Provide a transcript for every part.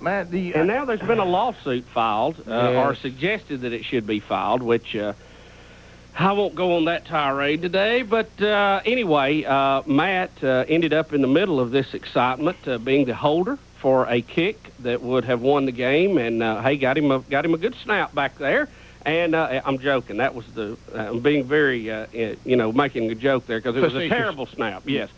Matt, and now there's been a lawsuit filed, or suggested that it should be filed, which I won't go on that tirade today. But anyway, Matt ended up in the middle of this excitement, being the holder for a kick that would have won the game, and hey, got him a good snap back there. And I'm joking. That was I'm being very, making a joke there because it was a terrible snap. Yes,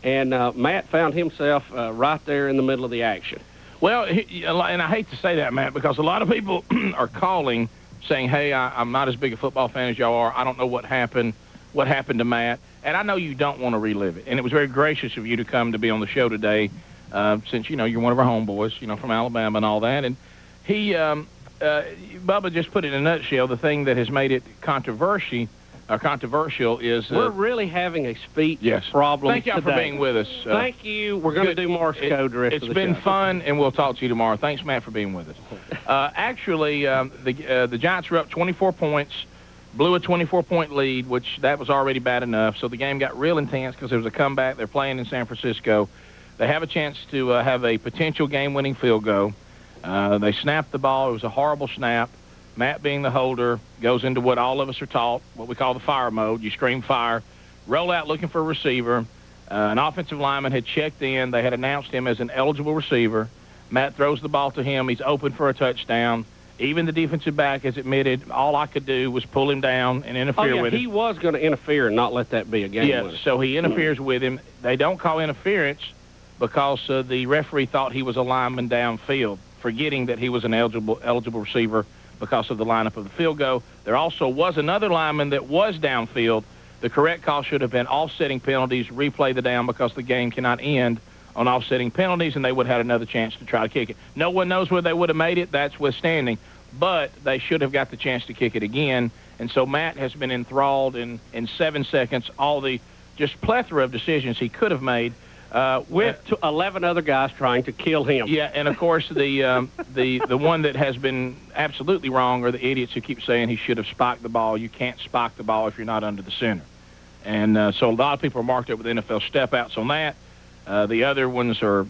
and Matt found himself right there in the middle of the action. Well, and I hate to say that, Matt, because a lot of people are calling saying, hey, I'm not as big a football fan as y'all are. I don't know what happened to Matt. And I know you don't want to relive it. And it was very gracious of you to come to be on the show today, since, you're one of our homeboys, from Alabama and all that. And Bubba just put it in a nutshell. The thing that has made it controversial is... we're really having a speech problem Thank y'all for being with us. Thank you. We're going to do Morse code the rest of the show. It's been fun, and we'll talk to you tomorrow. Thanks, Matt, for being with us. Actually, the Giants were up 24 points, blew a 24-point lead, which that was already bad enough. So the game got real intense because there was a comeback. They're playing in San Francisco. They have a chance to have a potential game-winning field goal. They snapped the ball. It was a horrible snap. Matt, being the holder, goes into what all of us are taught, what we call the fire mode. You scream fire, roll out looking for a receiver. An offensive lineman had checked in. They had announced him as an eligible receiver. Matt throws the ball to him. He's open for a touchdown. Even the defensive back has admitted all I could do was pull him down and interfere with him. He was going to interfere and not let that be a game winner. So he interferes with him. They don't call interference because the referee thought he was a lineman downfield, forgetting that he was an eligible receiver because of the lineup of the field goal. There also was another lineman that was downfield. The correct call should have been offsetting penalties, replay the down because the game cannot end on offsetting penalties, and they would have had another chance to try to kick it. No one knows where they would have made it. That's withstanding. But they should have got the chance to kick it again. And so Matt has been enthralled in 7 seconds, all the just plethora of decisions he could have made. With 11 other guys trying to kill him. Yeah, and of course the one that has been absolutely wrong are the idiots who keep saying he should have spiked the ball. You can't spike the ball if you're not under the center. And so a lot of people are marked up with NFL step-outs on that. The other ones are,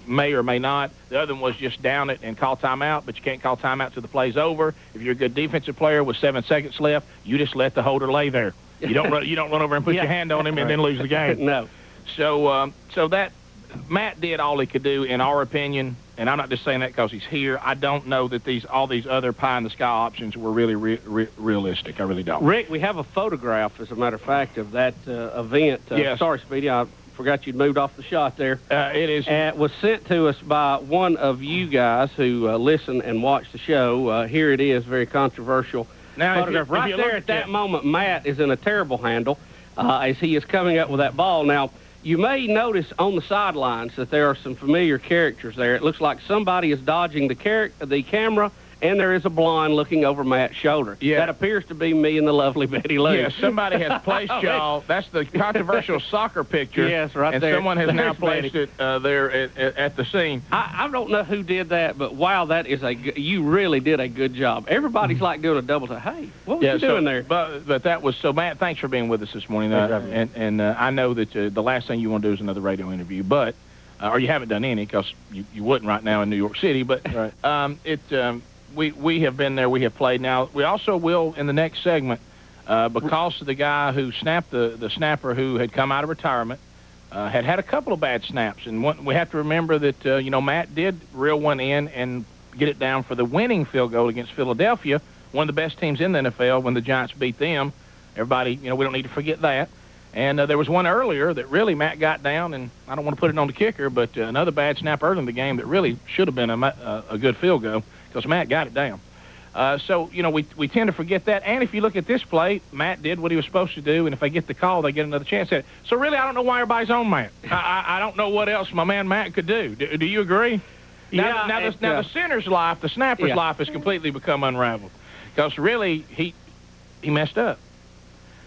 may or may not. The other one was just down it and call timeout, but you can't call timeout till the play's over. If you're a good defensive player with 7 seconds left, you just let the holder lay there. You don't run over and put your hand on him and then lose the game. No. So that Matt did all he could do, in our opinion, and I'm not just saying that because he's here. I don't know that all these other pie-in-the-sky options were really realistic. I really don't. Rick, we have a photograph, as a matter of fact, of that event. Yes. Sorry, Speedy, I forgot you'd moved off the shot there. It is. It was sent to us by one of you guys who listen and watch the show. Here it is, very controversial photograph. Right there at that moment, Matt is in a terrible handle as he is coming up with that ball. Now, you may notice on the sidelines that there are some familiar characters there. It looks like somebody is dodging the camera, and there is a blonde looking over Matt's shoulder. Yeah. That appears to be me and the lovely Betty Lou. Yeah, somebody has placed y'all. That's the controversial soccer picture. Yes, right and there. And someone has now placed it there at the scene. I don't know who did that, but wow, that is you really did a good job. Everybody's like doing a double take. Hey, what was you doing there? But that was so. Matt, thanks for being with us this morning. And I know that the last thing you want to do is another radio interview, but or you haven't done any because you wouldn't right now in New York City. But We have been there. We have played. Now, we also will in the next segment because of the guy who snapped the snapper who had come out of retirement, had a couple of bad snaps. And we have to remember that, Matt did reel one in and get it down for the winning field goal against Philadelphia, one of the best teams in the NFL when the Giants beat them. Everybody, we don't need to forget that. And there was one earlier that really Matt got down, and I don't want to put it on the kicker, but another bad snap early in the game that really should have been a good field goal because Matt got it down. So, we tend to forget that. And if you look at this play, Matt did what he was supposed to do, and if they get the call, they get another chance at it. So, really, I don't know why everybody's on Matt. I don't know what else my man Matt could do. Do you agree? Now, the center's life, the snapper's life has completely become unraveled because, really, he messed up.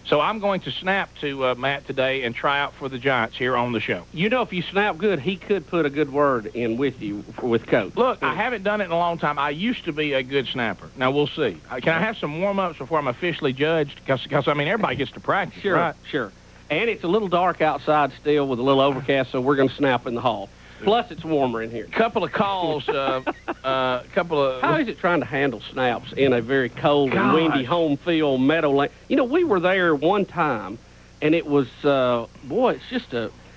So I'm going to snap to Matt today and try out for the Giants here on the show. If you snap good, he could put a good word in with you, with Coach. Look, I haven't done it in a long time. I used to be a good snapper. Now, we'll see. Can I have some warm-ups before I'm officially judged? Because everybody gets to practice, sure, right? Sure. And it's a little dark outside still with a little overcast, so we're going to snap in the hall. Plus, it's warmer in here. Couple of calls. How is it trying to handle snaps in a very cold and windy home field meadowland? You know, we were there one time, and it was, boy,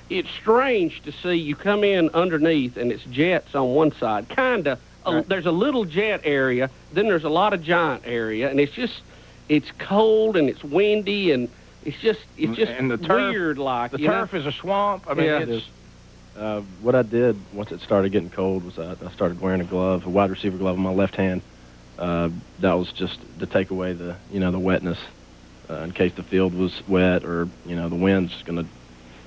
it's strange to see you come in underneath, and it's jets on one side. Kind of, right. There's a little jet area, then there's a lot of giant area, and it's cold, and it's windy, and it's just and the turf, weird like. The turf is a swamp. I mean, yeah. What I did once it started getting cold was I started wearing a wide receiver glove on my left hand. That was just to take away the wetness in case the field was wet or the wind's going to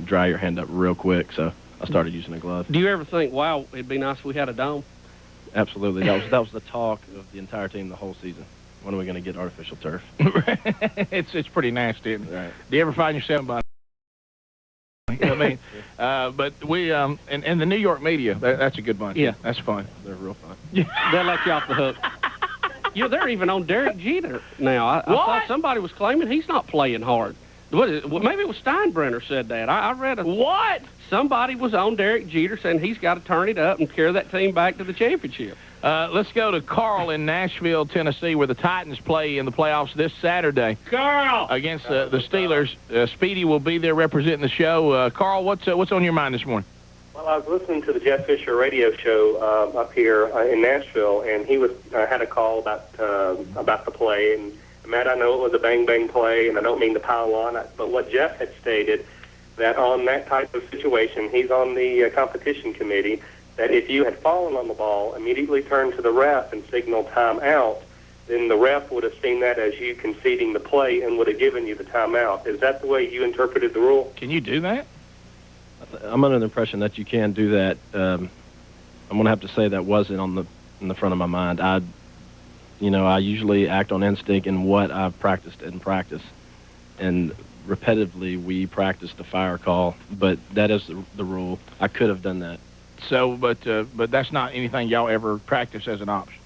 dry your hand up real quick. So I started using a glove. Do you ever think, wow, it'd be nice if we had a dome? Absolutely. That was the talk of the entire team the whole season. When are we going to get artificial turf? It's pretty nasty. Right. Do you ever find yourself by? I mean, but we and the New York media, that's a good bunch. Yeah, that's fun. They're real fun. They'll let you off the hook. They're even on Derek Jeter now. I thought somebody was claiming he's not playing hard. Maybe it was Steinbrenner said that. I read what? Somebody was on Derek Jeter saying he's got to turn it up and carry that team back to the championship. Let's go to Carl in Nashville, Tennessee, where the Titans play in the playoffs this Saturday. Carl! Against the Steelers. Speedy will be there representing the show. Carl, what's on your mind this morning? Well, I was listening to the Jeff Fisher radio show up here in Nashville, and he had a call about the play. And, Matt, I know it was a bang-bang play, and I don't mean to pile on, but what Jeff had stated, that on that type of situation, he's on the competition committee, that if you had fallen on the ball, immediately turned to the ref and signaled timeout, then the ref would have seen that as you conceding the play and would have given you the timeout. Is that the way you interpreted the rule? Can you do that? I'm under the impression that you can do that. I'm going to have to say that wasn't in the front of my mind. I usually act on instinct and what I've practiced in practice. And repetitively, we practiced the fire call, but that is the rule. I could have done that. So, but that's not anything y'all ever practice as an option.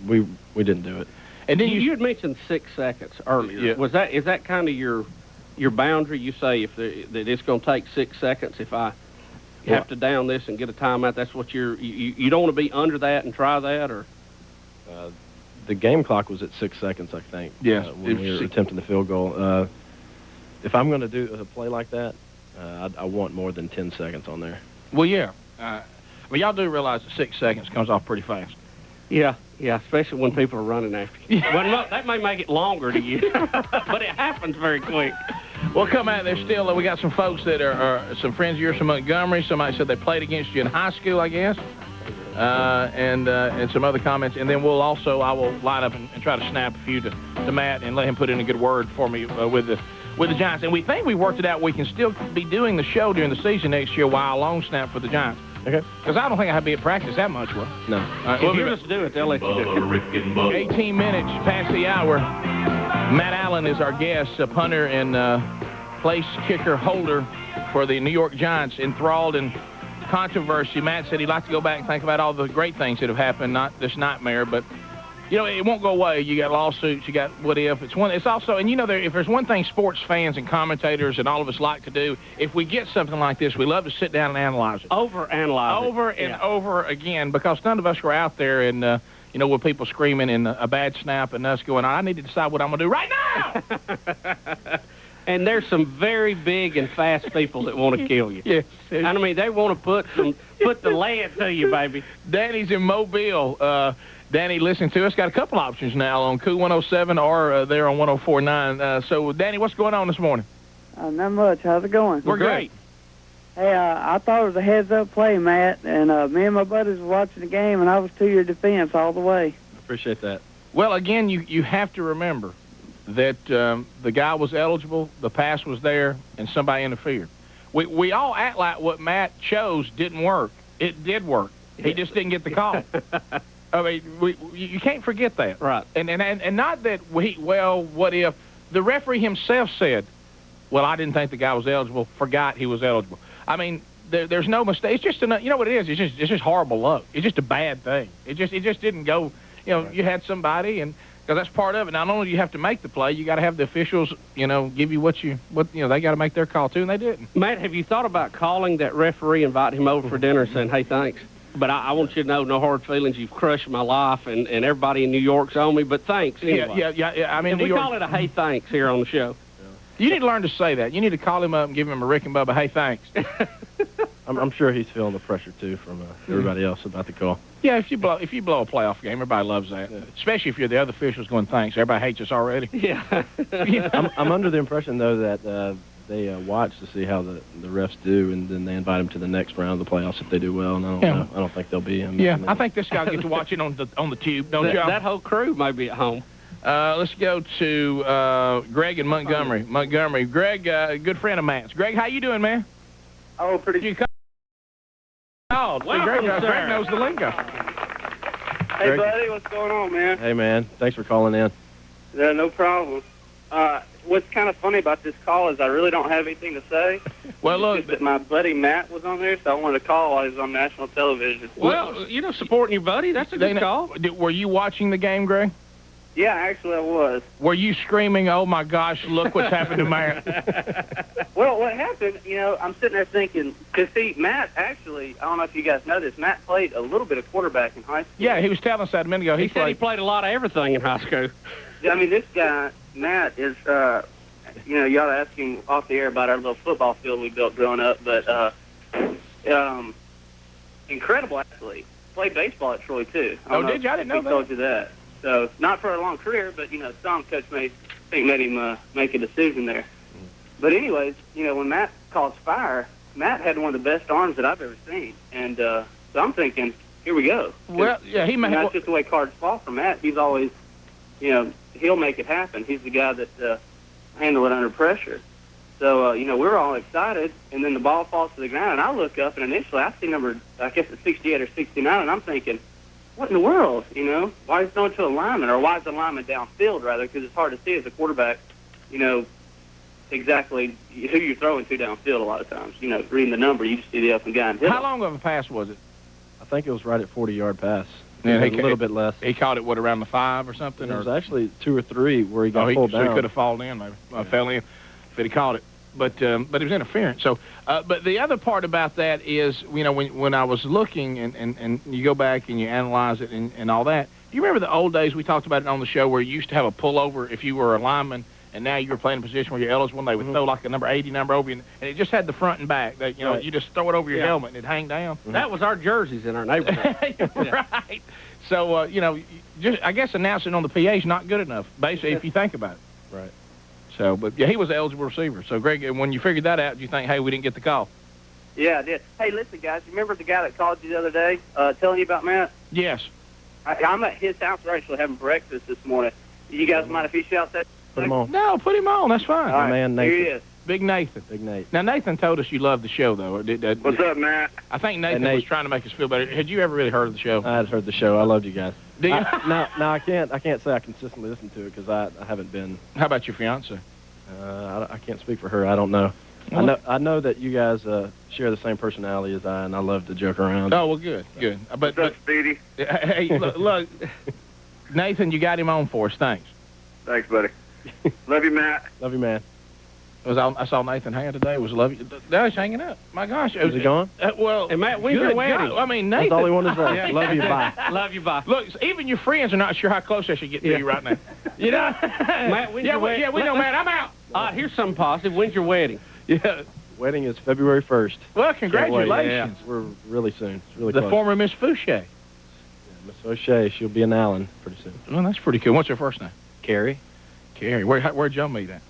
We didn't do it. And then you had mentioned 6 seconds earlier. Yeah. Is that kind of your boundary? You say that it's going to take 6 seconds if I have to down this and get a timeout. That's what you don't want to be under that and try that, or the game clock was at 6 seconds, I think. Yes. When we were attempting the field goal. If I'm going to do a play like that, I want more than 10 seconds on there. Well, yeah. Y'all do realize that 6 seconds comes off pretty fast. Yeah, especially when people are running after you. Well, that may make it longer to you, but it happens very quick. Well, come out there still. We got some folks that are some friends of yours from Montgomery. Somebody said they played against you in high school, I guess, and some other comments. And then I will line up and try to snap a few to Matt and let him put in a good word for me with the Giants. And we think we worked it out. We can still be doing the show during the season next year while I long snap for the Giants. Okay. Because I don't think I have to be at practice that much, Will. No. If you just do it, they'll let you do it. 18 minutes past the hour. Matt Allen is our guest, a punter and place kicker holder for the New York Giants, enthralled in controversy. Matt said he'd like to go back and think about all the great things that have happened, not this nightmare, but it won't go away. You got lawsuits, you got what if. It's also, and if there's one thing sports fans and commentators and all of us like to do, if we get something like this, we love to sit down and analyze it. Overanalyze it. Over and over again, because none of us were out there and, with people screaming in a bad snap and us going, I need to decide what I'm going to do right now. And there's some very big and fast people that want to kill you. Yeah. I mean, they want to put the lead to you, baby. Danny's in Mobile. Danny, listen to us. Got a couple options now on Cool 107 or there on 104.9. So, Danny, what's going on this morning? Not much. How's it going? We're great. Hey, I thought it was a heads-up play, Matt, and me and my buddies were watching the game, and I was to your defense all the way. Appreciate that. Well, again, you have to remember that the guy was eligible, the pass was there, and somebody interfered. We all act like what Matt chose didn't work. It did work. He just didn't get the call. I mean, you can't forget that. Right. And not that what if the referee himself said, well, I didn't think the guy was eligible, forgot he was eligible. I mean, there's no mistake. It's just you know what it is? It's just horrible luck. It's just a bad thing. It just didn't go. You had somebody, and Because that's part of it. Not only do you have to make the play, you got to have the officials, give you what they got to make their call too, and they didn't. Matt, have you thought about calling that referee, inviting him over for dinner, and saying, "Hey, thanks"? But I want you to know, no hard feelings. You've crushed my life, and everybody in New York's on me. But thanks anyway. Yeah. I mean, we call it a "Hey, thanks" here on the show. You need to learn to say that. You need to call him up and give him a Rick and Bubba, "Hey, thanks." I'm sure he's feeling the pressure too from everybody else about the call. Yeah, if you blow a playoff game, everybody loves that. Yeah. Especially if you're the other officials going, "Thanks." Everybody hates us already. Yeah. I'm under the impression though that they watch to see how the refs do, and then they invite them to the next round of the playoffs if they do well. And I don't know. I don't think they'll be. I think this guy gets to watch it on the tube. Don't you? That whole crew may be at home. Let's go to Greg in Montgomery. Montgomery. Greg, good friend of Matt's. Greg, how you doing, man? Oh, pretty good. Oh, Greg knows the lingo. Hey, Greg. buddy, what's going on, man? Hey, man. Thanks for calling in. Yeah, no problem. What's kind of funny about this call is I really don't have anything to say. Well, look, just that my buddy Matt was on there, so I wanted to call while he was on national television. Well, supporting your buddy, that's a good call. Were you watching the game, Greg? Yeah, actually I was. Were you screaming, "Oh my gosh, look what's happened to Matt"? Well, what happened, I'm sitting there thinking, because see, Matt actually, I don't know if you guys know this, Matt played a little bit of quarterback in high school. Yeah, he was telling us that a minute ago. He said he played a lot of everything in high school. I mean, this guy, Matt, is, you ought to ask him off the air about our little football field we built growing up, but incredible athlete. Played baseball at Troy, too. Oh, did you? I didn't know that. He told you that. So, not for a long career, but, some coach may made him make a decision there. But anyways, when Matt calls fire, Matt had one of the best arms that I've ever seen. And so I'm thinking, here we go. Well, yeah, that's just the way cards fall for Matt. He's always, he'll make it happen. He's the guy that handle it under pressure. So, we're all excited, and then the ball falls to the ground, and I look up, and initially I see number, I guess it's 68 or 69, and I'm thinking, what in the world, Why is it going to a lineman, or why is the lineman downfield, rather, because it's hard to see as a quarterback, exactly who you're throwing to downfield a lot of times. Reading the number, you just see the up and down. How long of a pass was it? I think it was right at 40-yard pass. Yeah, a little bit less. He caught it, around the 5 or something? It was actually 2 or 3 where he got pulled down. So he could have fallen in, maybe. Fell in if he caught it. But it was interference. So, but the other part about that is, when I was looking and you go back and you analyze it and all that, do you remember the old days we talked about it on the show where you used to have a pullover if you were a lineman, and now you were playing a position where you're eligible, and they would throw like a number 80 number over you, and it just had the front and back. That, right. You just throw it over your helmet and it'd hang down. That was our jerseys in our neighborhood. Right. So, I guess announcing on the PA is not good enough, basically, if you think about it. Right. So, but, yeah, he was an eligible receiver. So, Greg, when you figured that out, did you think, hey, we didn't get the call? Yeah, I did. Hey, listen, guys, you remember the guy that called you the other day telling you about Matt? Yes. I'm at his house. We're actually having breakfast this morning. You guys mind if he shouts that? Put him on. No, put him on. That's fine. All right, man, Nathan. here he is. Big Nathan. Big Nate. Now, Nathan told us you loved the show, though. What's up, Matt? I think Nathan Nate. was trying to make us feel better. Had you ever really heard of the show? I had heard the show. I loved you guys. Do you? Now I can't say I consistently listen to it because I haven't been. How about your fiance? I can't speak for her. I don't know. I know that you guys share the same personality as I, and I love to joke around. Oh, well, good. What's up, Speedy? Hey, look, Nathan, you got him on for us. Thanks. Thanks, buddy. Love you, Matt. Love you, man. I saw Nathan hang today. Was love you. Now he's hanging up. My gosh. Is he gone? Well, Hey, Matt, when's your wedding? God. I mean, Nathan. That's all he wanted to say. Love you, bye. Love you, bye. Look, even your friends are not sure how close they should get to you right now. Matt, when's your wedding? Yeah, we know, Matt. I'm out. Here's something positive. When's your wedding? Yeah. Wedding is February 1st. Well, Can't wait. congratulations. Yeah, we're really soon. It's really The close. former Miss Fouché. Miss O'Shea, she'll be in Allen pretty soon. Well, that's pretty cool. What's her first name? Carrie. Carrie. Where'd y'all meet at?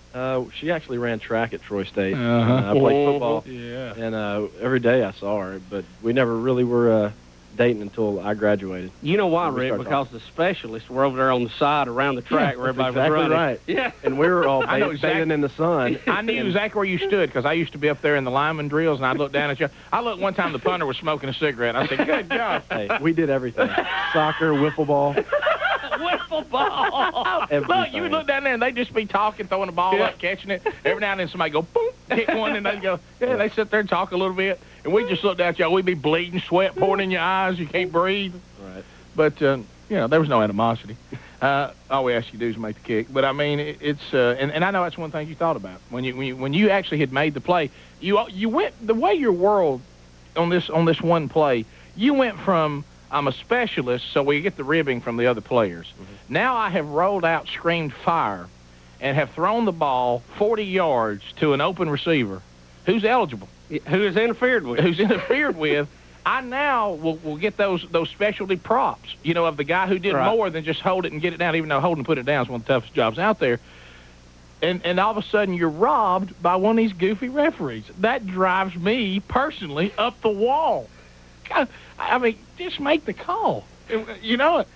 She actually ran track at Troy State. Uh-huh. I played football. Yeah. And every day I saw her, but we never really were dating until I graduated. You know why, We Rick? started Because the specialists were over there on the side around the track where everybody That's was exactly running. right. Yeah. And we were all I know bathing in the sun. I knew exactly where you stood because I used to be up there in the lineman drills, and I'd look down at you. I looked one time, the punter was smoking a cigarette. I said, good God. Hey, we did everything. Soccer, wiffle ball. Wiffle ball. Look, you would look down there, and they'd just be talking, throwing the ball up, catching it. Every now and then somebody go, boom, hit one, and they'd go, yeah, they sit there and talk a little bit. And we just looked at y'all. We'd be bleeding, sweat pouring in your eyes. You can't breathe. Right. But, there was no animosity. All we ask you to do is make the kick. But I mean, it's and I know that's one thing you thought about when you actually had made the play. You went the way your world on this one play. You went from I'm a specialist, so we get the ribbing from the other players. Mm-hmm. Now I have rolled out, screamed fire, and have thrown the ball 40 yards to an open receiver who's eligible. Who is interfered with. Who's interfered with. I now will get those specialty props, you know, of the guy who did more than just hold it and get it down, even though holding and put it down is one of the toughest jobs out there. And all of a sudden you're robbed by one of these goofy referees. That drives me personally up the wall. I mean, just make the call. You know it.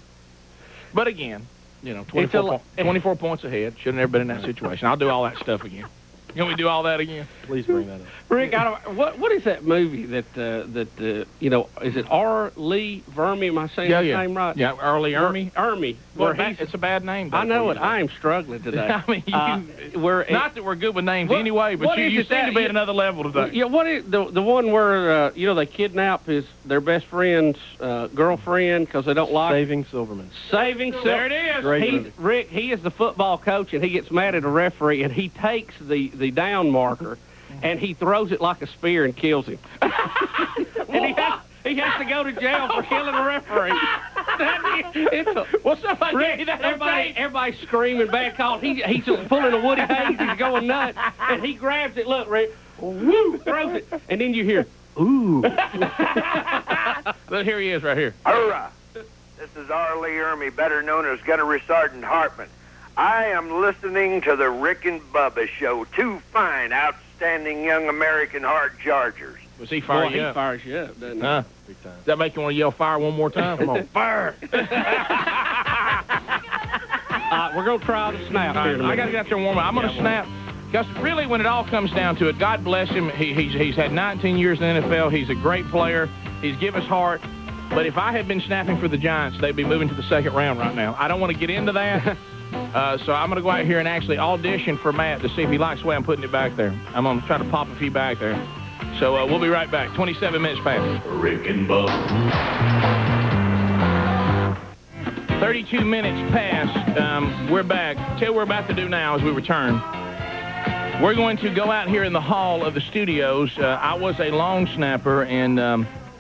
But again, you know, 24 points ahead. Should have never been in that situation. I'll do all that stuff again. You want me to do all that again? Please bring that up. Rick, what is that movie that you know, is it R. Lee Vermy? Am I saying his name right? Yeah, R. Lee Ermey. Ermey. It's a bad name. I know it. I am struggling today. I mean, not that we're good with names anyway, but you seem to be at another level today. Yeah, what is the one where you know, they kidnap their best friend's girlfriend because they don't like Saving Silverman. Saving Silverman. There it is. Great movie. Rick, he is the football coach, and he gets mad at a referee, and he takes the down marker, and he throws it like a spear and kills him. And he has to go to jail for killing a referee. Everybody's screaming bad call. He's just pulling a Woody Hayes. He's going nuts, and he grabs it. Look, Rick, woo, throws it, and then you hear, ooh. But here he is, right here. Hurrah! This is R. Lee Ermey, better known as Gunnery Sergeant Hartman. I am listening to the Rick and Bubba show. Two fine, outstanding young American hard chargers. Was he fired you up? He fires you up, doesn't he? Huh? Big time. Does that make you want to yell fire one more time? Come on, fire! We're going to try the snap here in a minute. I got to get out there and warm up. I'm going to snap. Because really, when it all comes down to it, God bless him. He's had 19 years in the NFL. He's a great player. He's given his heart. But if I had been snapping for the Giants, they'd be moving to the second round right now. I don't want to get into that. So I'm going to go out here and actually audition for Matt to see if he likes the way I'm putting it back there. I'm going to try to pop a few back there. So we'll be right back. 27 minutes past. Rick and Bubba. 32 minutes past. We're back. Tell what we're about to do now as we return. We're going to go out here in the hall of the studios. I was a long snapper in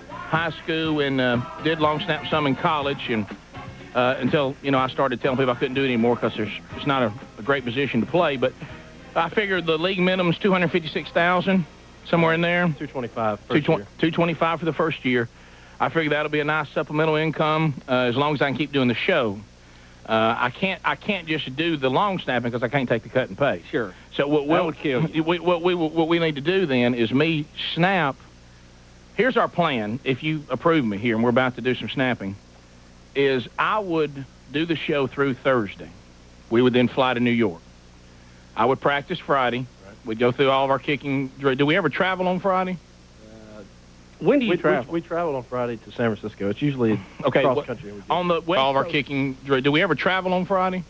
high school and did long snap some in college, and until, you know, I started telling people I couldn't do it anymore because it's not a great position to play. But I figured the league minimum is $256,000, somewhere in there. 225 first year. 225 for the first year. I figured that'll be a nice supplemental income as long as I can keep doing the show. I can't just do the long snapping because I can't take the cut and pay. Sure. So what would kill you. What we need to do then is me snap. Here's our plan. If you approve me here, and we're about to do some snapping, is I would do the show through Thursday. We would then fly to New York. I would practice Friday. Right. We'd go through all of our kicking. Do we ever travel on Friday? When do you travel? We travel on Friday to San Francisco. It's usually cross country. On the West all of our kicking. Do we ever travel on Friday?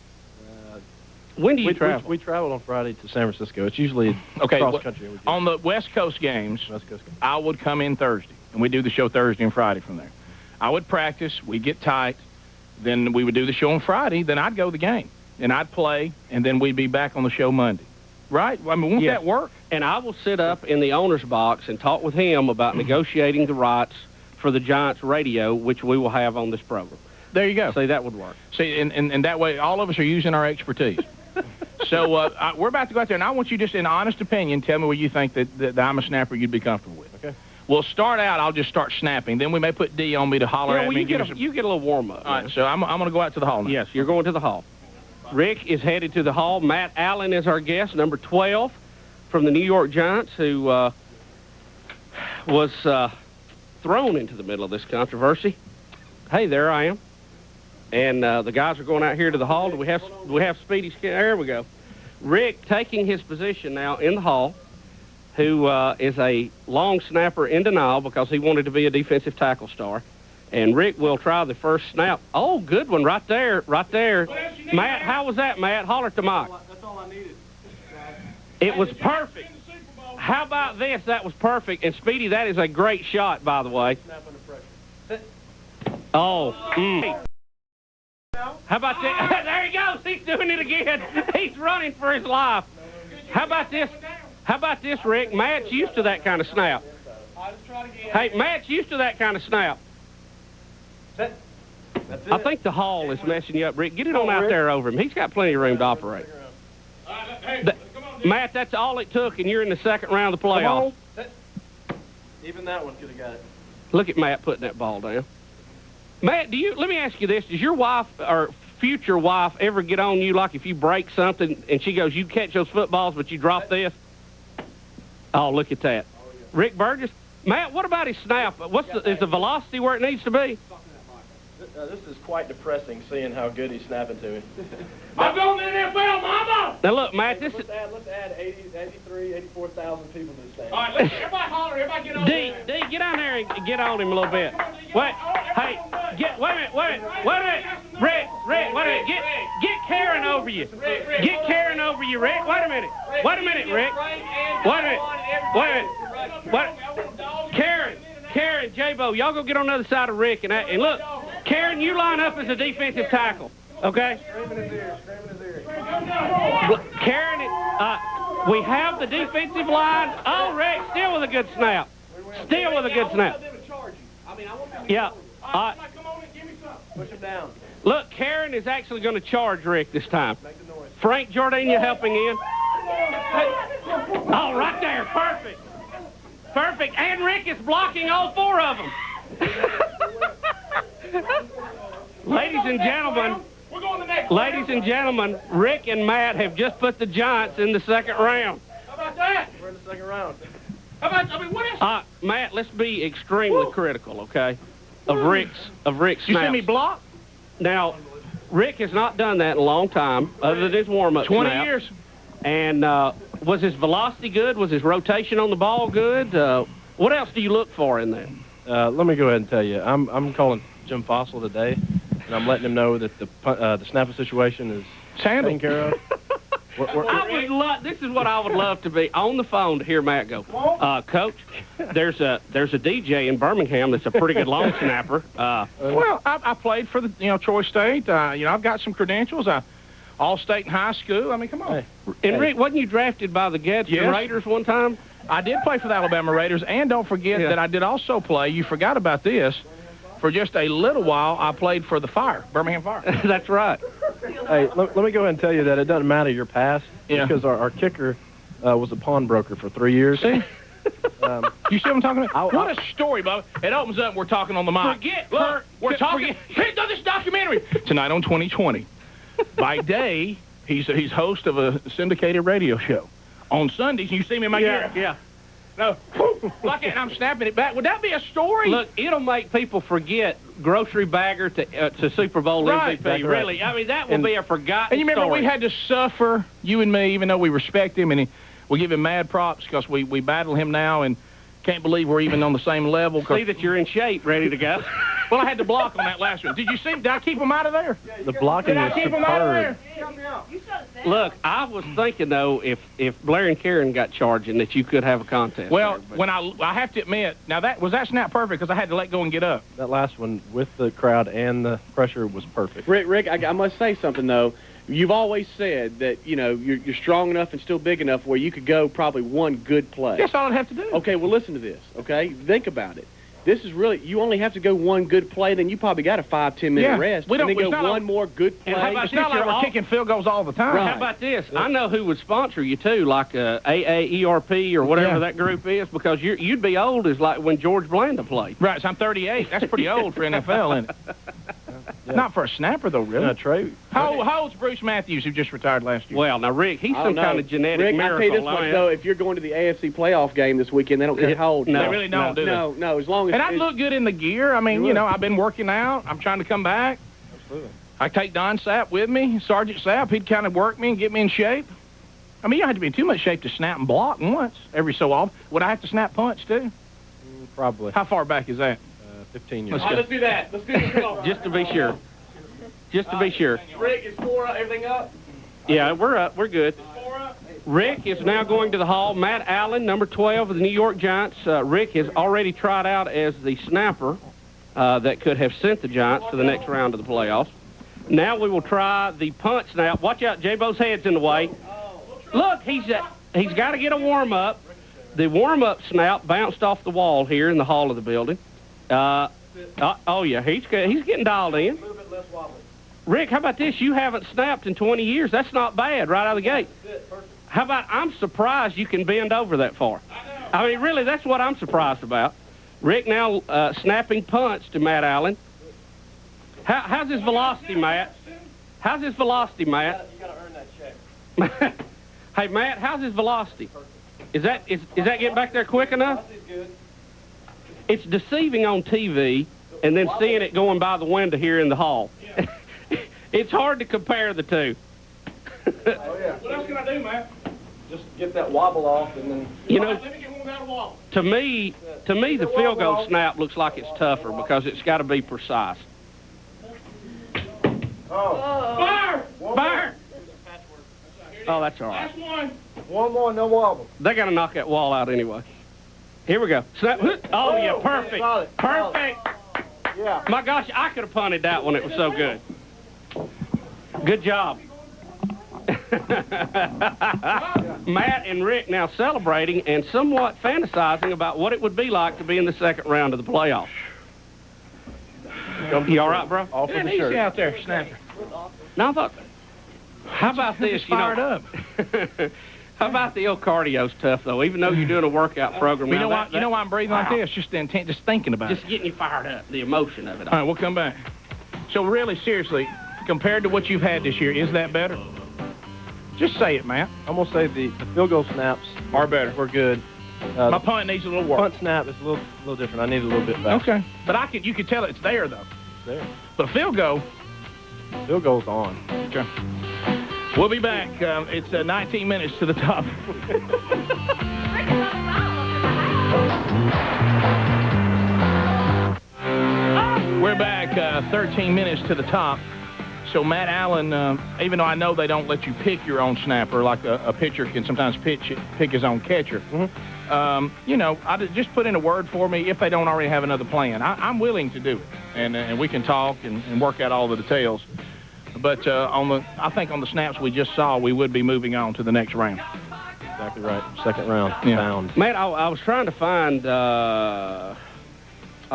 When do you travel? We travel on Friday to San Francisco. It's usually cross country. On the West Coast games, I would come in Thursday, and we do the show Thursday and Friday from there. I would practice, we'd get tight, then we would do the show on Friday, then I'd go to the game, and I'd play, and then we'd be back on the show Monday. Right? I mean, won't that work? And I will sit up in the owner's box and talk with him about negotiating the rights for the Giants radio, which we will have on this program. There you go. See, that would work. See, and that way all of us are using our expertise. So we're about to go out there, and I want you just, in honest opinion, tell me what you think that I'm a snapper you'd be comfortable with. Okay. We'll start out, I'll just start snapping. Then we may put D on me to holler at me. You get a little warm-up. All right, so I'm going to go out to the hall now. Yes, you're going to the hall. Rick is headed to the hall. Matt Allen is our guest, number 12 from the New York Giants, who was thrown into the middle of this controversy. Hey, there I am. And the guys are going out here to the hall. Do we have Speedy's? There we go. Rick taking his position now in the hall, who is a long snapper in denial because he wanted to be a defensive tackle star. And Rick will try the first snap. Oh, good one right there, right there. Matt, how was that, Matt? Holler at the mic. That's all I needed. It was perfect. How about this? That was perfect. And, Speedy, that is a great shot, by the way. Oh. How about that? There he goes. He's doing it again. He's running for his life. How about this? How about this, Rick? Matt's used to that kind of snap. Hey, Matt's used to that kind of snap. I think the hall is messing you up, Rick. Get it on out there over him. He's got plenty of room to operate. Matt, that's all it took, and you're in the second round of the playoffs. Even that one could have got it. Look at Matt putting that ball down. Matt, let me ask you this. Does your wife or future wife ever get on you like if you break something and she goes, you catch those footballs, but you drop this? Oh, look at that. Rick Burgess. Matt, what about his snap? Is the velocity where it needs to be? This is quite depressing, seeing how good he's snapping to me. I'm going to the NFL, Mama! Now, look, Matt, this is... Let's add 84,000 people to the stand. All right, everybody holler, everybody get on D, get down there and get on him a little bit. Wait, hey, wait a minute. Rick, wait a minute. Get Karen over you. Get Karen over you, Rick. Wait a minute, Rick. Karen, J-Bo, y'all go get on the other side of Rick. And look, Karen, you line up as a defensive tackle, okay? Karen, we have the defensive line. Oh, Rick, still with a good snap. Yeah. Push him down. Look, Karen is actually going to charge Rick this time. Frank Jordania helping in. Oh, right there. Perfect. And Rick is blocking all four of them. Ladies and gentlemen, Rick and Matt have just put the Giants in the second round. How about that? We're in the second round. What else? Matt, let's be extremely critical, okay, of Rick's snaps. You see me block? Now, Rick has not done that in a long time, other than his warm-up 20 snap. years. And was his velocity good? Was his rotation on the ball good? What else do you look for in that? Let me go ahead and tell you. I'm calling Jim Fossil today, and I'm letting him know that the snapping situation is taken care of. This is what I would love to be on the phone to hear Matt go. Coach, there's a DJ in Birmingham that's a pretty good long snapper. Well, I played for the Troy State. I've got some credentials. All-state in high school. I mean, come on. And Rick, wasn't you drafted by the Gadsden Raiders one time? I did play for the Alabama Raiders, and don't forget that I did also play. You forgot about this. For just a little while, I played for the Fire, Birmingham Fire. That's right. Hey, let me go ahead and tell you that it doesn't matter your past, because our kicker was a pawnbroker for 3 years. See? You see what I'm talking about? What a story, Bubba. It opens up. We're talking on the mic. We're talking. Here's this documentary tonight on 2020. By day, he's host of a syndicated radio show. On Sundays, you see me in my gear. Yeah. No, like it, and I'm snapping it back. Would that be a story? Look, it'll make people forget grocery bagger to Super Bowl MVP. Right. Really, I mean that will be a forgotten. And you remember story. we had to suffer, you and me, even though we respect him, and we give him mad props because we battle him now and can't believe we're even on the same level. See that you're in shape, ready to go. Well, I had to block on that last one. Did you see? Did I keep him out of there? The blocking was superb. Look, I was thinking though, if Blair and Karen got charging, that you could have a contest. Well, when I have to admit, now that snap perfect because I had to let go and get up. That last one with the crowd and the pressure was perfect. Rick, I must say something though. You've always said that you're strong enough and still big enough where you could go probably one good play. That's all I'd have to do. Okay, well listen to this. Okay, think about it. This is really, you only have to go one good play, then you probably got a 5-10 minute rest. We don't, and then go one more good play. It's not like we're kicking field goals all the time. Right. How about this? I know who would sponsor you too, like AAERP or whatever that group is, because you'd be old as like when George Blanda played. Right, so I'm 38. That's pretty old for NFL, isn't it? Not for a snapper, though, really. No, Trey. How old's Bruce Matthews, who just retired last year? Well, now, Rick, he's some kind of genetic miracle. Rick, I'll tell you this much, though. If you're going to the AFC playoff game this weekend, they don't care how old you are. They really don't, do they? No, as long as... And I look good in the gear. I mean, I've been working out. I'm trying to come back. Absolutely. I take Don Sapp with me, Sergeant Sapp. He'd kind of work me and get me in shape. I mean, you don't have to be in too much shape to snap and block once, every so often. Would I have to snap punch, too? Probably. How far back is that? 15 years. Let's do that. Let's do this. Just to be sure. Just to be sure. Rick, is 4 up? Everything up? Yeah, we're up. We're good. Rick is now going to the hall. Matt Allen, number 12 of the New York Giants. Rick has already tried out as the snapper that could have sent the Giants to the next round of the playoffs. Now we will try the punt snap. Watch out, J-Bo's head's in the way. Look, he's got to get a warm-up. The warm-up snap bounced off the wall here in the hall of the building. Oh, yeah, he's getting dialed in. Rick, how about this? You haven't snapped in 20 years. That's not bad right out of the gate. How about I'm surprised you can bend over that far. I mean, really, that's what I'm surprised about. Rick now snapping punts to Matt Allen. How's his velocity, Matt? How's his velocity, Matt? You got to earn that check. Hey, Matt, how's his velocity? Is that getting back there quick enough? It's deceiving on TV and then seeing it going by the window here in the hall. It's hard to compare the two. Oh, yeah. What else can I do, Matt? Just get that wobble off and then... You know, to me, the field goal snap looks like it's tougher because it's got to be precise. Oh. Fire! Fire! Oh, that's all right. Last one. One more, no wobble. They got to knock that wall out anyway. Here we go. Snap. Oh, yeah, perfect. Solid. Perfect. Yeah. My gosh, I could have punted that one. It was so good. Good job. Matt and Rick now celebrating and somewhat fantasizing about what it would be like to be in the second round of the playoffs. You all right, bro? Off with the shirt. Easy out there, snapper. Now, I thought, how about this? Fired up. How about the old cardio's tough, though, even though you're doing a workout program. You know why? You know why I'm breathing like this? Just the intent, just thinking about Just getting you fired up, the emotion of it all. All right, we'll come back. So really, seriously, compared to what you've had this year, is that better? Just say it, Matt. I'm going to say the field goal snaps Are better. were good. My punt needs a little work. Punt snap is a little different. I need a little bit faster. Okay. But you could tell it's there, though. It's there. But field goal. Field goal's on. Okay. We'll be back. It's 19 minutes to the top. We're back 13 minutes to the top. So Matt Allen, even though I know they don't let you pick your own snapper, like a pitcher can sometimes pick his own catcher, you know, just put in a word for me if they don't already have another plan. I'm willing to do it, and we can talk and work out all the details. But I think on the snaps we just saw, we would be moving on to the next round. Exactly right. Second round. Yeah. Bound. Man, I was trying to find. I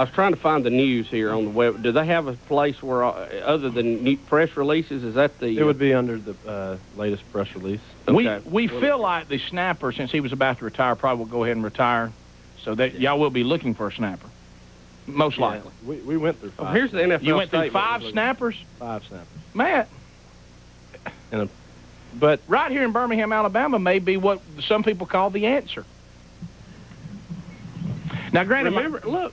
was trying to find the news here on the web. Do they have a place where, other than press releases, is that the... It would be under the latest press release. Okay. We feel like the snapper, since he was about to retire, probably will go ahead and retire. So that y'all will be looking for a snapper, most likely. We went through 5. Well, here's the NFL You went through statement. 5 snappers? 5 snappers. Matt, But right here in Birmingham, Alabama may be what some people call the answer. Now, granted,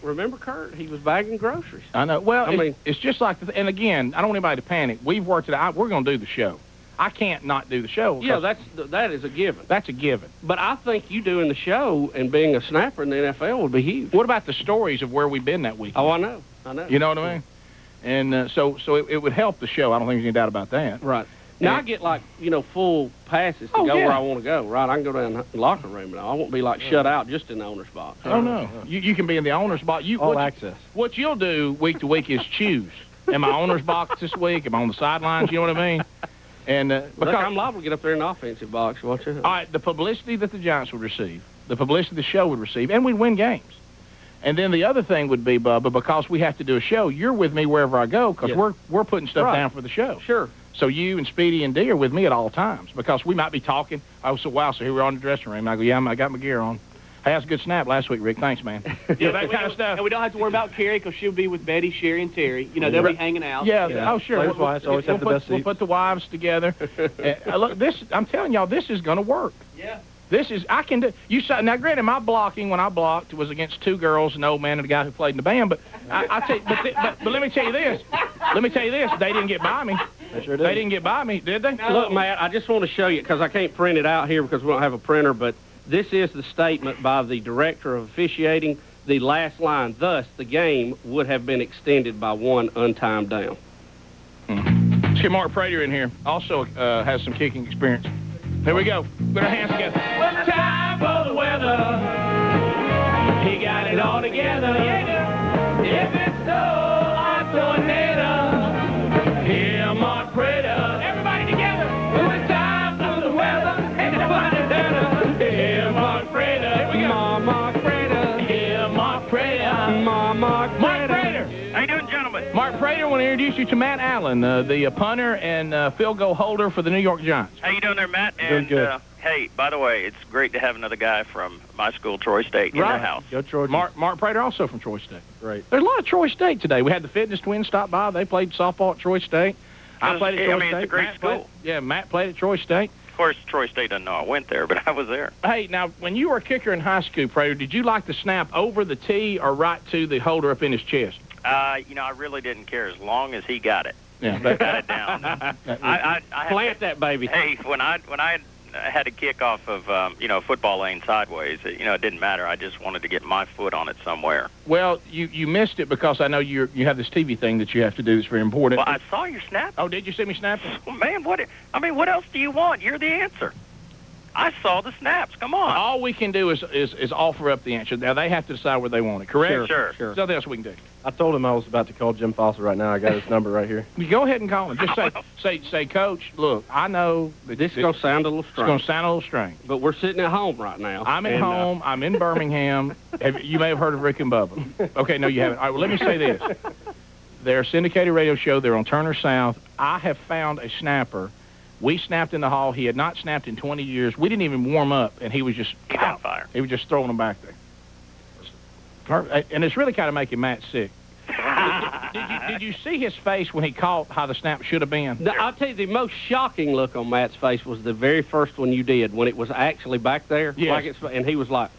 remember Kurt? He was bagging groceries. I know. Well, I mean, it's just like, and again, I don't want anybody to panic. We've worked it out. We're going to do the show. I can't not do the show. Yeah, that is a given. That's a given. But I think you doing the show and being a snapper in the NFL would be huge. What about the stories of where we've been that week? Oh, I know. You know what I mean? And so it would help the show. I don't think there's any doubt about that. Right. Now, I get, like, full passes to go where I want to go, right? I can go down the locker room, and I won't be, like, shut out just in the owner's box. Oh, no. You can be in the owner's box. All access. What you'll do week to week is choose. Am I owner's box this week? Am I on the sidelines? You know what I mean? And because I'm liable to get up there in the offensive box. Watch it. All right, the publicity that the Giants would receive, the publicity the show would receive, and we'd win games. And then the other thing would be, Bubba, because we have to do a show, you're with me wherever I go because we're putting stuff down for the show. Sure. So you and Speedy and Dee are with me at all times because we might be talking. Oh, so wow, so here we're on the dressing room. I go, yeah, I got my gear on. Hey, that's a good snap last week, Rick. Thanks, man. Yeah, that kind of stuff. And we don't have to worry about Carrie because she'll be with Betty, Sherry, and Terry. They'll be hanging out. Yeah. Oh, sure. Players' wives always have the best We'll seats. put the wives together. Look, I'm telling y'all, this is going to work. Yeah. I can do. You saw now. Granted, my blocking when I blocked was against 2 girls, an old man, and a guy who played in the band. But I tell you, but let me tell you this. They didn't get by me. They sure did. They didn't get by me, did they? No. Look, Matt, I just want to show you because I can't print it out here because we don't have a printer. But this is the statement by the director of officiating. The last line. Thus, the game would have been extended by 1 untimed down. Let's get Mark Prater in here. Also has some kicking experience. Here we go. Put our hands together. One time for the weather. He got it all together. Yeah. If it's so, I'm tornado. Here, Mark. Mark Prater. Yeah, Mark Prater. Mark Prater. How you doing, gentlemen? Mark Prater, want to introduce you to Matt Allen, the punter and field goal holder for the New York Giants. How you doing there, Matt? Doing good. Hey, by the way, it's great to have another guy from my school, Troy State, in the house. Go Troy. Mark Prater, also from Troy State. Great. There's a lot of Troy State today. We had the fitness twins stop by. They played softball at Troy State. I played at Troy State. It's a great Matt school. Matt played at Troy State. Of course, Troy State doesn't know I went there, but I was there. Hey, now, when you were a kicker in high school, Prater, did you like to snap over the tee or right to the holder up in his chest? I really didn't care as long as he got it. Yeah, Got it down. I Plant that baby. Hey, when I had a kick off of football lane sideways, it didn't matter. I just wanted to get my foot on it somewhere. Well, you missed it because I know you have this TV thing that you have to do that's very important. Well, I saw your snap. Oh, did you see me snapping? Well, man, what else do you want? You're the answer. I saw the snaps. Come on. All we can do is offer up the answer. Now, they have to decide where they want it, correct? Sure. There's nothing else we can do. I told him I was about to call Jim Foster right now. I got his number right here. You go ahead and call him. Just say, Coach, look, I know that This is going to sound a little strange. It's going to sound a little strange. But we're sitting at home right now. I'm at home. I'm in Birmingham. You may have heard of Rick and Bubba. Okay, no, you haven't. All right, well, let me say this. They're a syndicated radio show. They're on Turner South. I have found a snapper. We snapped in the hall. He had not snapped in 20 years. We didn't even warm up, and he was just on fire. He was just throwing them back there. And it's really kind of making Matt sick. Did you see his face when he caught how the snap should have been? I'll tell you, the most shocking look on Matt's face was the very first one you did, when it was actually back there. Yes. And he was like...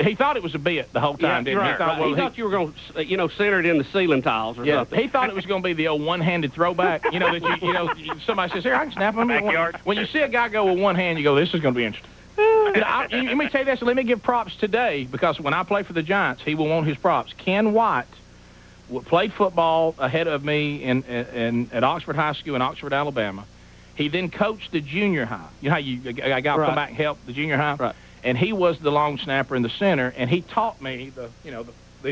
He thought it was a bit the whole time, didn't he? He thought you were going to, center it in the ceiling tiles or something. He thought it was going to be the old one-handed throwback. That somebody says, here, I can snap him. When you see a guy go with one hand, you go, this is going to be interesting. Let me tell you this. Let me give props today, because when I play for the Giants, he will want his props. Ken White played football ahead of me at Oxford High School in Oxford, Alabama. He then coached the junior high. You know how I got to come back and help the junior high? Right. And he was the long snapper in the center, and he taught me the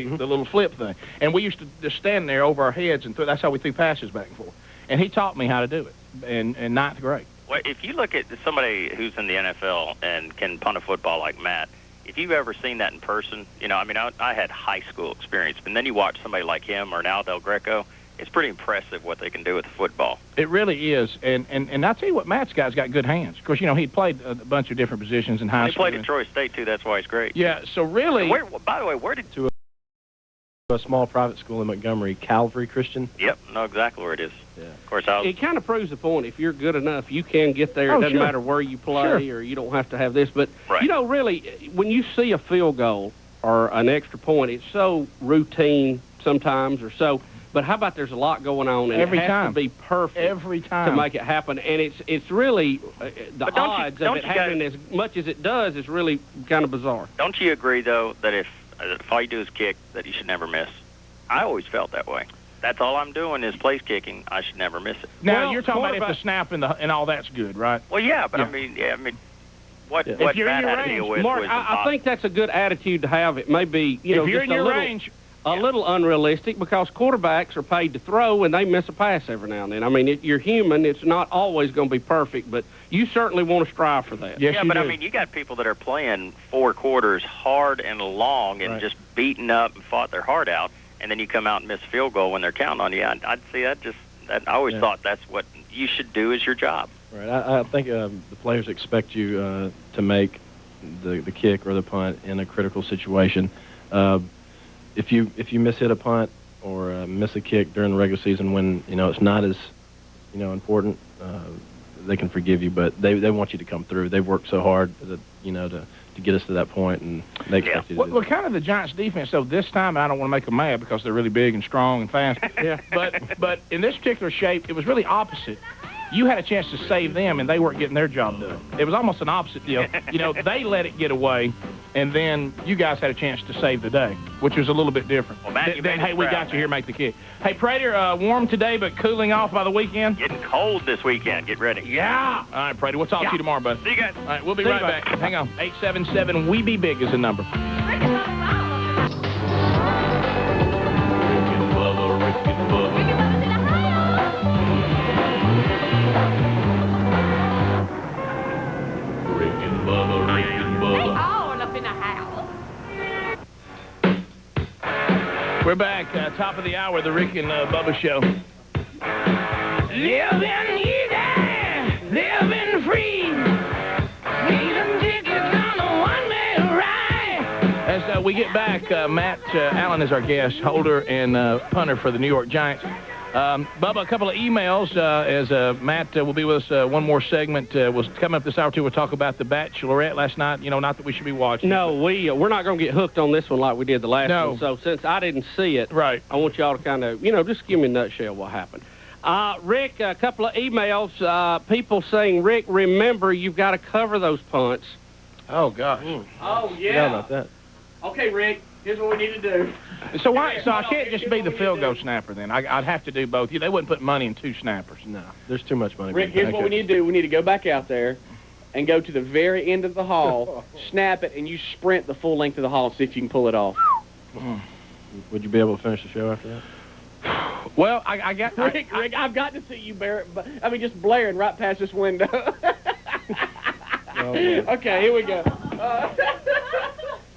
little flip thing. And we used to just stand there over our heads, and that's how we threw passes back and forth. And he taught me how to do it in ninth grade. Well, if you look at somebody who's in the NFL and can punt a football like Matt, if you've ever seen that in person, I had high school experience, but then you watch somebody like him or now Del Greco, it's pretty impressive what they can do with the football. It really is. And I'll tell you what, Matt's got good hands. Of course, he'd played a bunch of different positions in high school. He played at Troy State, too. That's why he's great. Yeah, so really... By the way, where did... To a small private school in Montgomery, Calvary Christian. Yep, know exactly where it is. Yeah. Of course, it kind of proves the point. If you're good enough, you can get there. It doesn't matter where you play, or you don't have to have this. But, really, when you see a field goal or an extra point, it's so routine sometimes or so... But how about there's a lot going on, and it has to be perfect every time to make it happen. And it's really the odds of it happening as much as it does is really kind of bizarre. Don't you agree, though, that if all you do is kick, that you should never miss? I always felt that way. That's all I'm doing is place kicking. I should never miss it. Now you're talking about if the snap and all that's good, right? Well, yeah, but I mean, what Matt had to deal with Mark, was I think that's a good attitude to have. It may be if you're in your range. A little unrealistic, because quarterbacks are paid to throw, and they miss a pass every now and then. I mean, you're human. It's not always going to be perfect, but you certainly want to strive for that. Yes, but I mean, you got people that are playing 4 quarters hard and long and just beating up and fought their heart out, and then you come out and miss a field goal when they're counting on you. I'd see that I always thought that's what you should do as your job. Right. I think the players expect you to make the kick or the punt in a critical situation. If you mishit a punt or miss a kick during the regular season when it's not as important, they can forgive you. But they want you to come through. They've worked so hard to get us to that point, and they expect you to do well, kind of the Giants' defense. So this time, I don't want to make them mad because they're really big and strong and fast. But in this particular shape, it was really opposite. You had a chance to save them, and they weren't getting their job done. It was almost an opposite deal. They let it get away, and then you guys had a chance to save the day, which was a little bit different. Well, Matt, then, hey, we got you here, make the kick. Hey, Prater, warm today, but cooling off by the weekend? Getting cold this weekend. Get ready. Yeah. All right, Prater, we'll talk to you tomorrow, bud. See you guys. All right, we'll be right back. Hang on. 877-WE-BE-BIG is the number. We're back, top of the hour, the Rick and Bubba Show. Living easy, living free. Season tickets on a one-way ride. As we get back, Matt Allen is our guest, holder and punter for the New York Giants. Bubba, a couple of emails as Matt will be with us. One more segment was coming up this hour, too. We'll talk about the Bachelorette last night. You know, not that we should be watching. No, we're not going to get hooked on this one like we did the last one. So since I didn't see it, right, I want y'all to kind of, just give me a nutshell what happened. Rick, a couple of emails. People saying, Rick, remember, you've got to cover those punts. Oh, gosh. Oh, yeah. Yeah, about that. Okay, Rick, here's what we need to do. So I can't just be the field goal snapper then. I'd have to do both. They wouldn't put money in two snappers. No, there's too much money. Rick, here's what we need to do. We need to go back out there and go to the very end of the hall, snap it, and you sprint the full length of the hall and see if you can pull it off. Would you be able to finish the show after that? Well, I got... Rick, I've got to see you, just blaring right past this window. Okay, here we go.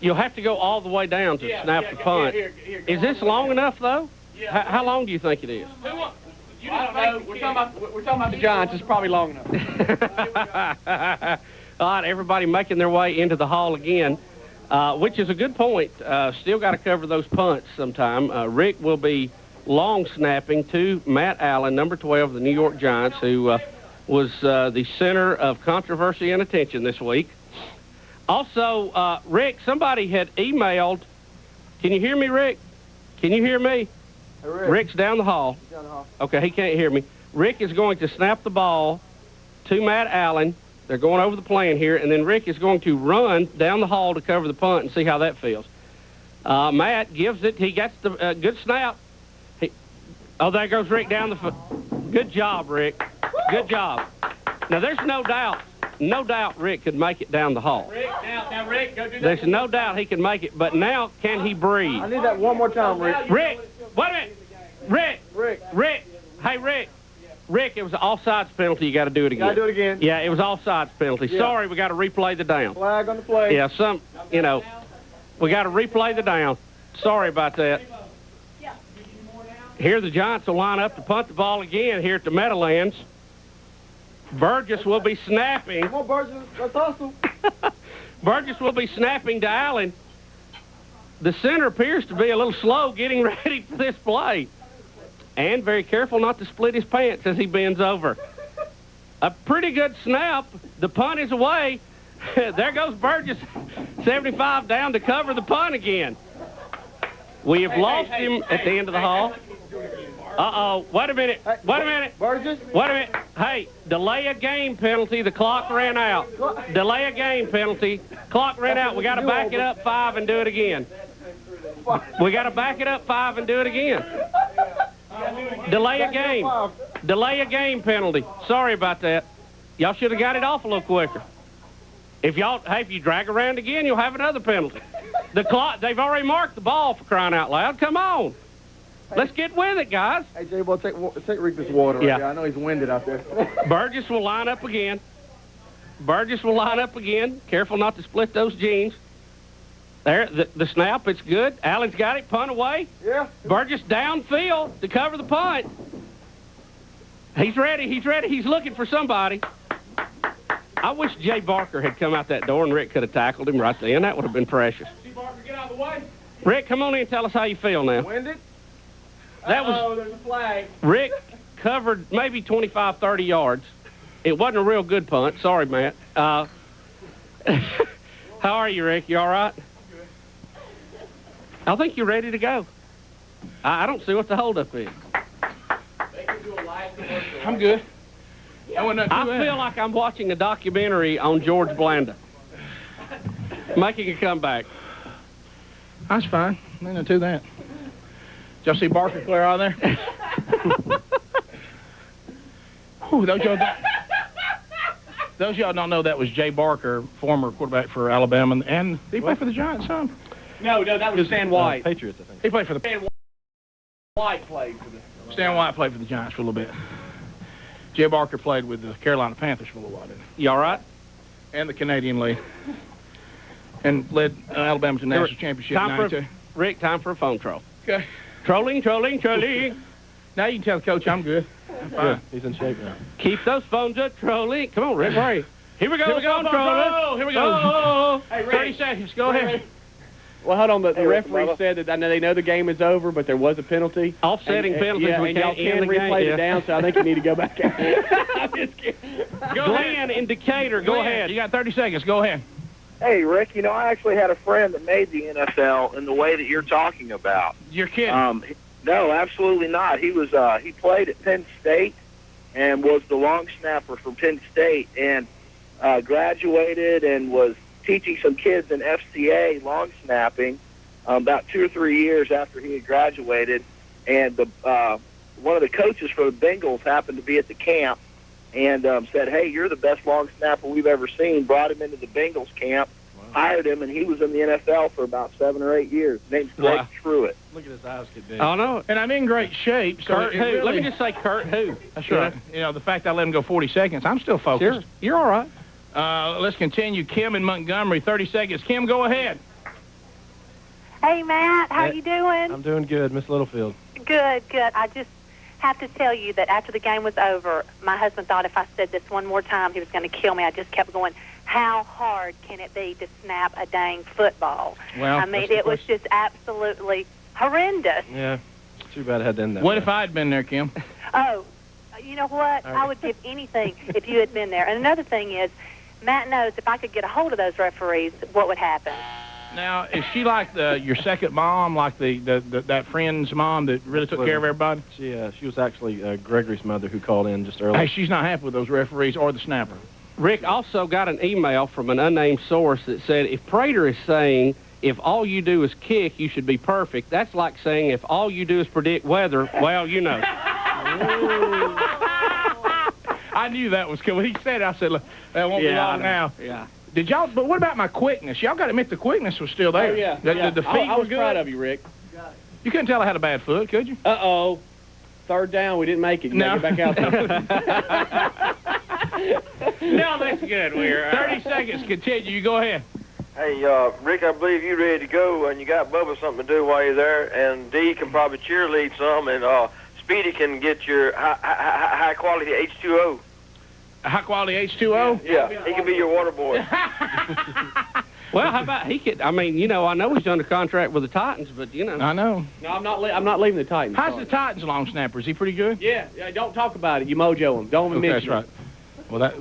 You'll have to go all the way down to snap the punt. Here, is this long enough, though? Yeah. How long do you think it is? I don't know. We're talking about the Giants. It's probably long enough. All right, everybody making their way into the hall again, which is a good point. Still got to cover those punts sometime. Rick will be long snapping to Matt Allen, number 12 of the New York Giants, who was the center of controversy and attention this week. Also, Rick, somebody had emailed. Can you hear me, Rick? Can you hear me? Hey, Rick. Rick's down the hall. He's down the hall. Okay, he can't hear me. Rick is going to snap the ball to Matt Allen. They're going over the plan here, and then Rick is going to run down the hall to cover the punt and see how that feels. Matt gives it. He gets the good snap. There goes Rick down the foot. Good job, Rick. Good job. Now, there's no doubt Rick could make it down the hall. Rick, now Rick, go do that. There's no doubt he can make it, but now can he breathe? I need that one more time, Rick. Rick, wait a minute. Rick. Hey, Rick, it was an offsides penalty. You got to do it again. Got to do it again. Yeah, it was offsides penalty. Yeah. Sorry, we got to replay the down. Flag on the play. Yeah, we got to replay the down. Sorry about that. Here the Giants will line up to punt the ball again here at the Meadowlands. Burgess will be snapping. Come on, Burgess. Let's hustle. Burgess will be snapping to Allen. The center appears to be a little slow getting ready for this play. And very careful not to split his pants as he bends over. A pretty good snap. The punt is away. There goes Burgess, 75 down to cover the punt again. We have lost him at the end of the hall. Uh-oh. Wait a minute. Burgess? Wait a minute. Hey, delay a game penalty. The clock ran out. Delay a game penalty. Clock ran out. We got to back it up 5 and do it again. We got to back it up 5 and do it again. Delay a game. Delay a game penalty. Sorry about that. Y'all should have got it off a little quicker. If you drag around again, you'll have another penalty. The clock, they've already marked the ball, for crying out loud. Come on. Let's get with it, guys. Hey, J-Ball, take Rick this water right there. I know he's winded out there. Burgess will line up again. Careful not to split those jeans. There, the snap, it's good. Allen's got it, punt away. Yeah. Burgess downfield to cover the punt. He's ready, he's looking for somebody. I wish Jay Barker had come out that door and Rick could have tackled him right then. That would have been precious. See, Barker, get out of the way. Rick, come on in and tell us how you feel now. Winded? There's a flag. Rick covered maybe 25, 30 yards. It wasn't a real good punt. Sorry, Matt. How are you, Rick? You all right? Good. I think you're ready to go. I don't see what the holdup is. They can do a live commercial. I'm good. I feel like I'm watching a documentary on George Blanda. Making a comeback. That's fine. Ain't no to that. Did y'all see Barker clear out of there? Whew, those y'all don't know that was Jay Barker, former quarterback for Alabama, and did he play for the Giants, son? No, that was Stan White. Patriots, I think. He played for the... Stan White played for the... Stan White played for the Giants for a little bit. Jay Barker played with the Carolina Panthers for a little while, didn't he? You all right? And the Canadian League. and led Alabama to the national championship in 92. Rick, time for a phone troll. Okay. Trolling. Now you can tell the coach I'm good. I'm fine. Yeah, he's in shape now. Keep those phones up, trolling. Come on, Rick, hurry. Here we go, phone troll. Here we go. Hey, 30 seconds. Go ahead. Well, hold on. The referee said that they know the game is over, but there was a penalty. Offsetting penalties. Yeah, and y'all can replay it down, so I think you need to go back out. I'm just kidding. Glenn in Decatur, go ahead. You got 30 seconds. Go ahead. Hey, Rick, I actually had a friend that made the NFL in the way that you're talking about. You're kidding. No, absolutely not. He was he played at Penn State and was the long snapper for Penn State and graduated and was teaching some kids in FCA long snapping about 2 or 3 years after he had graduated. And one of the coaches for the Bengals happened to be at the camp and said, hey, you're the best long snapper we've ever seen, brought him into the Bengals camp, hired him, and he was in the NFL for about 7 or 8 years. His name's Greg Truitt. Look at his eyes get big. Oh, no. And I'm in great shape. So Kurt who? really, Let me just say Kurt who. That's right. The fact I let him go 40 seconds, I'm still focused. Sure. You're all right. Let's continue. Kim in Montgomery, 30 seconds. Kim, go ahead. Hey, Matt. How you doing? I'm doing good, Miss Littlefield. Good. I just have to tell you that after the game was over, my husband thought if I said this one more time, he was going to kill me. I just kept going, how hard can it be to snap a dang football? Well, I mean, it was just absolutely horrendous. Yeah, it's too bad I had to end that. What if I had been there, Kim? Oh, you know what? I would give anything if you had been there. And another thing is, Matt knows if I could get a hold of those referees, what would happen. Now, is she like your second mom, like that friend's mom that really took care of everybody? She was actually Gregory's mother who called in just earlier. Hey, she's not happy with those referees or the snapper. Rick also got an email from an unnamed source that said, if Prater is saying, if all you do is kick, you should be perfect, that's like saying, if all you do is predict weather, well, you know. I knew that was coming. He said, I said, look, that won't be long now. Yeah. Did y'all? But what about my quickness? Y'all got to admit the quickness was still there. Oh, yeah. The feet I was were good. proud of you, Rick. You couldn't tell I had a bad foot, could you? Uh-oh. Third down, we didn't make it. No. Get back out there. No, that's good. We're 30 seconds. Continue. You go ahead. Hey, Rick, I believe you're ready to go, and you got Bubba something to do while you're there, and Dee can probably cheerlead some, and Speedy can get your high-quality H2O. High-quality H2O? Yeah, he can be your water boy. Well, how about he could? I mean, I know he's under contract with the Titans, but I know. No, I'm not leaving the Titans. How's the Titans long snapper? Is he pretty good? Yeah. Don't talk about it. You mojo him. Don't even mention that's right. Well, that.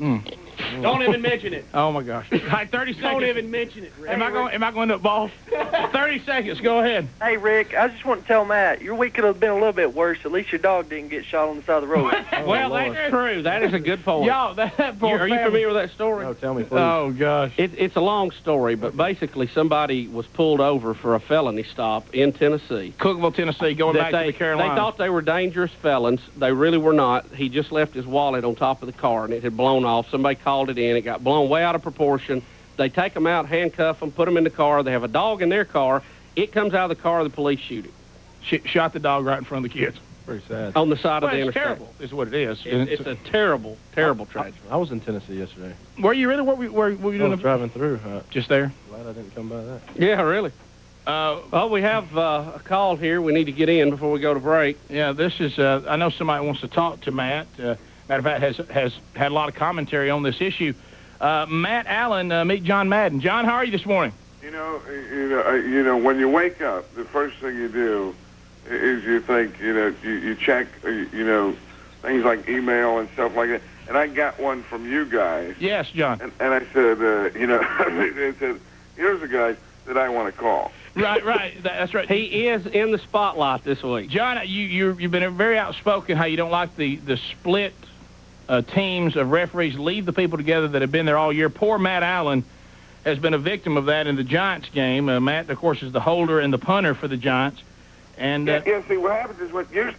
Don't even mention it. Oh my gosh! All right, 30 seconds. Don't even mention it, Rick. Am I going to ball? 30 seconds. Go ahead. Hey, Rick, I just want to tell Matt, your week could have been a little bit worse. At least your dog didn't get shot on the side of the road. Well, that's true. That is a good point. Y'all, are you familiar with that story? No, tell me, please. Oh gosh. It's a long story, but basically somebody was pulled over for a felony stop in Tennessee. Cookeville, Tennessee, going back to the Carolinas. They thought they were dangerous felons. They really were not. He just left his wallet on top of the car, and it had blown off. Somebody called it in. It got blown way out of proportion. They take them out, handcuff them, put them in the car. They have a dog in their car. It comes out of the car. The police shoot it. Shot the dog right in front of the kids. Pretty sad. On the side of the interstate. Terrible is what it is. It's a terrible, terrible tragedy. I was in Tennessee yesterday. Were you really? What were you doing? I was driving through. Just there? Glad I didn't come by that. Yeah, really. Well, we have a call here we need to get in before we go to break. Yeah, this is, I know somebody wants to talk to Matt. Matter of fact, has had a lot of commentary on this issue. Matt Allen, meet John Madden. John, how are you this morning? You know, when you wake up, the first thing you do is you think, you check, things like email and stuff like that. And I got one from you guys. Yes, John. And I said, I said, here's a guy that I want to call. Right. That's right. He is in the spotlight this week. John, you've been very outspoken how you don't like the split teams of referees. Leave the people together that have been there all year. Poor Matt Allen has been a victim of that in the Giants game. Matt, of course, is the holder and the punter for the Giants. And see, what happens is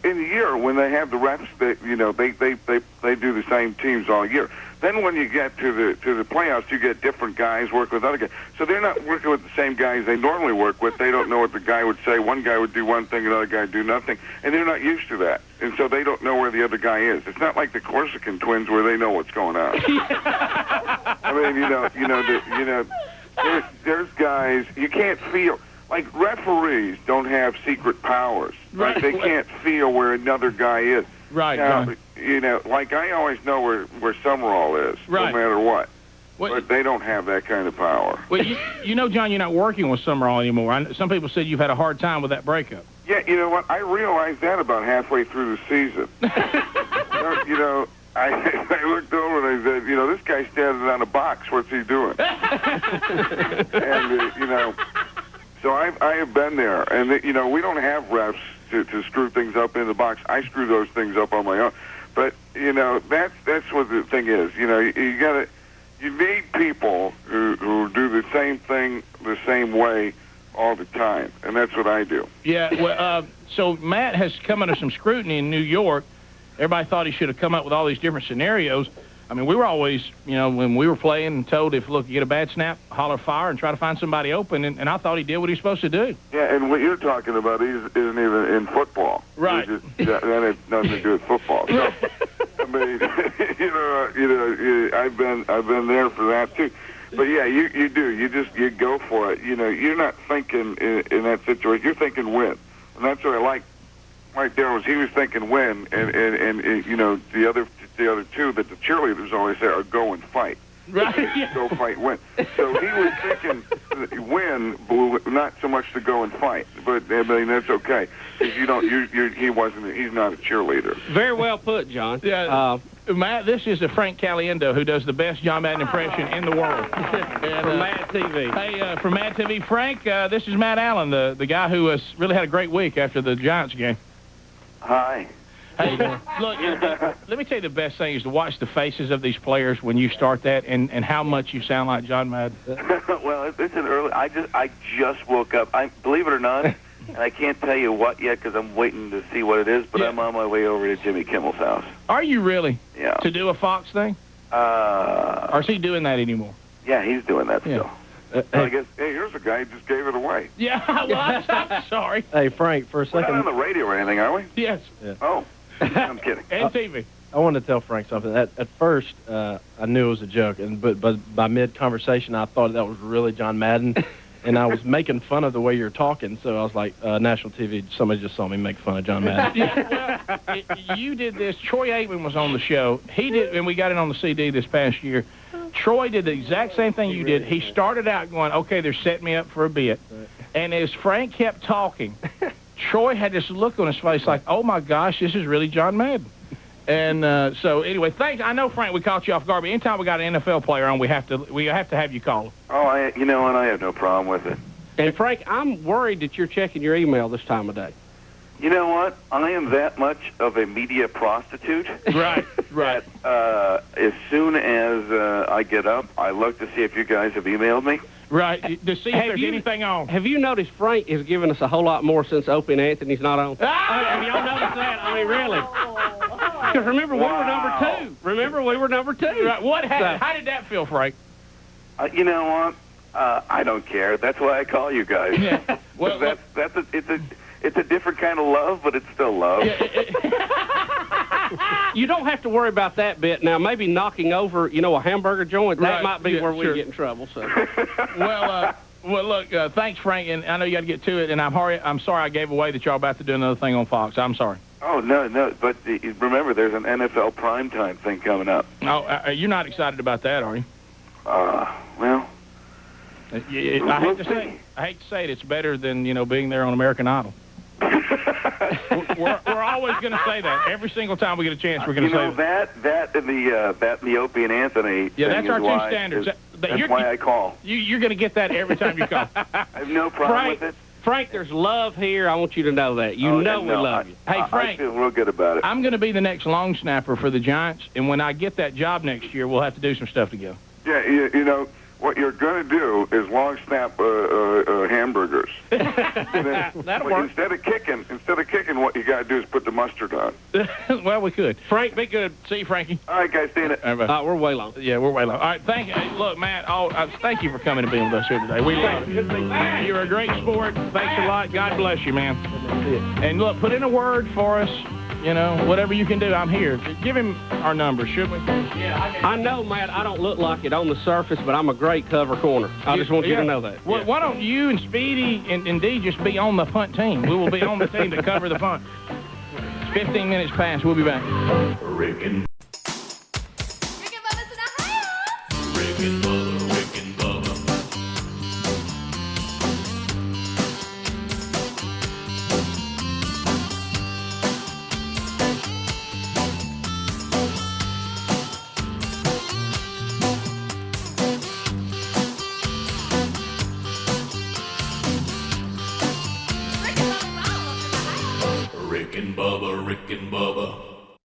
in the year when they have the refs, they do the same teams all year. Then when you get to the playoffs, you get different guys working with other guys. So they're not working with the same guys they normally work with. They don't know what the guy would say. One guy would do one thing, another guy would do nothing, and they're not used to that. And so they don't know where the other guy is. It's not like the Corsican twins where they know what's going on. I mean, there's guys you can't feel. Like referees don't have secret powers. Right? They can't feel where another guy is. Right. Now, John. you know, like I always know where Summerall is, right. no matter what. Well, but they don't have that kind of power. Well, you know, John, you're not working with Summerall anymore. Some people said you've had a hard time with that breakup. Yeah, you know what? I realized that about halfway through the season. You know, I looked over and I said, you know, this guy's standing on a box. What's he doing? And, you know, so I have been there. And, you know, we don't have refs to screw things up in the box. I screw those things up on my own. But, you know, that's what the thing is. You know, you need people who do the same thing the same way all the time, and that's what I do. Yeah, well, so Matt has come under some scrutiny in New York. Everybody thought he should have come up with all these different scenarios. I mean, we were always, you know, when we were playing, told if, look, you get a bad snap, holler fire and try to find somebody open, and I thought he did what he was supposed to do. Yeah, and what you're talking about isn't even in football. Right. That has nothing to do with football. So, I mean, you know, I've been there for that too. But yeah, you do. You go for it. You know, you're not thinking in that situation. You're thinking win, and that's what I like. Right there was he was thinking win, and you know the other two that the cheerleaders always say are go and fight. Right. Yeah. Go fight, win. So he was thinking win, not so much to go and fight. But I mean that's okay because you don't. He wasn't. He's not a cheerleader. Very well put, John. Yeah. Matt, this is Frank Caliendo, who does the best John Madden impression in the world. And, from Mad TV. Hey, from Mad TV, Frank, this is Matt Allen, the guy who has really had a great week after the Giants game. Hi. Hey, look, let me tell you the best thing is to watch the faces of these players when you start that and how much you sound like John Madden. Well, it's an early. I just woke up. Believe it or not, and I can't tell you what yet because I'm waiting to see what it is. But I'm on my way over to Jimmy Kimmel's house. Are you really? Yeah. To do a Fox thing? Or is he doing that anymore? Yeah, he's doing that still. I guess. Hey, here's a guy who just gave it away. Yeah. Well, I'm sorry. Hey, Frank, for a second. We're not on the radio or anything, are we? Yes. Yeah. Oh. I'm kidding. And TV. I wanted to tell Frank something. At first, I knew it was a joke, but by mid-conversation, I thought that was really John Madden, and I was making fun of the way you're talking. So I was like, national TV. Somebody just saw me make fun of John Madden. Yeah, well, you did this. Troy Aikman was on the show. He did, and we got it on the CD this past year. Troy did the exact same thing you did. He started out going, okay, they're setting me up for a bit, and as Frank kept talking, Troy had this look on his face like, oh, my gosh, this is really John Madden. And so, anyway, thanks. I know, Frank, we caught you off guard, but anytime we got an NFL player on, we have to have you call him. Oh, you know, and I have no problem with it. And, Frank, I'm worried that you're checking your email this time of day. You know what? I am that much of a media prostitute. Right. That, as soon as I get up, I look to see if you guys have emailed me. Right, to see if there's anything on. Have you noticed Frank has given us a whole lot more since Opie and Anthony's not on? Have y'all noticed that? I mean, really? Because remember, we were number 2. Remember, we were number 2. Right. How did that feel, Frank? You know what? I don't care. That's why I call you guys. Yeah. Well, it's a different kind of love, but it's still love. You don't have to worry about that bit. Now, maybe knocking over, you know, a hamburger joint, that might be where we get in trouble. So, well, look, thanks, Frank, and I know you got to get to it, and I'm sorry I gave away that y'all about to do another thing on Fox. I'm sorry. Oh, no, but remember, there's an NFL primetime thing coming up. Oh, you're not excited about that, are you? Well, I hate to say it, it's better than, you know, being there on American Idol. we're always going to say that. Every single time we get a chance, we're going to say that. That and the Opie and Anthony. Yeah, that's our two standards. That's why I call. You're going to get that every time you call. I have no problem with it. Frank, there's love here. I want you to know that. We love you. Hey, Frank. I feel real good about it. I'm going to be the next long snapper for the Giants, and when I get that job next year, we'll have to do some stuff together. Yeah, you know, what you're going to do is long snap hamburgers. That'll work. Instead of kicking, what you got to do is put the mustard on. Well, we could. Frank, be good. See you, Frankie. All right, guys, see you. We're way long. Yeah, we're way long. All right, thank you. Hey, look, Matt, thank you for coming and being with us here today. We love you. You're a great sport. Thanks a lot. God bless you, man. And look, put in a word for us you know, whatever you can do, I'm here. Give him our number, should we? Yeah, I know, Matt, I don't look like it on the surface, but I'm a great cover corner. I just want you to know that. Well, why don't you and Speedy and Dee just be on the punt team? We will be on the team to cover the punt. It's 15 minutes past. We'll be back.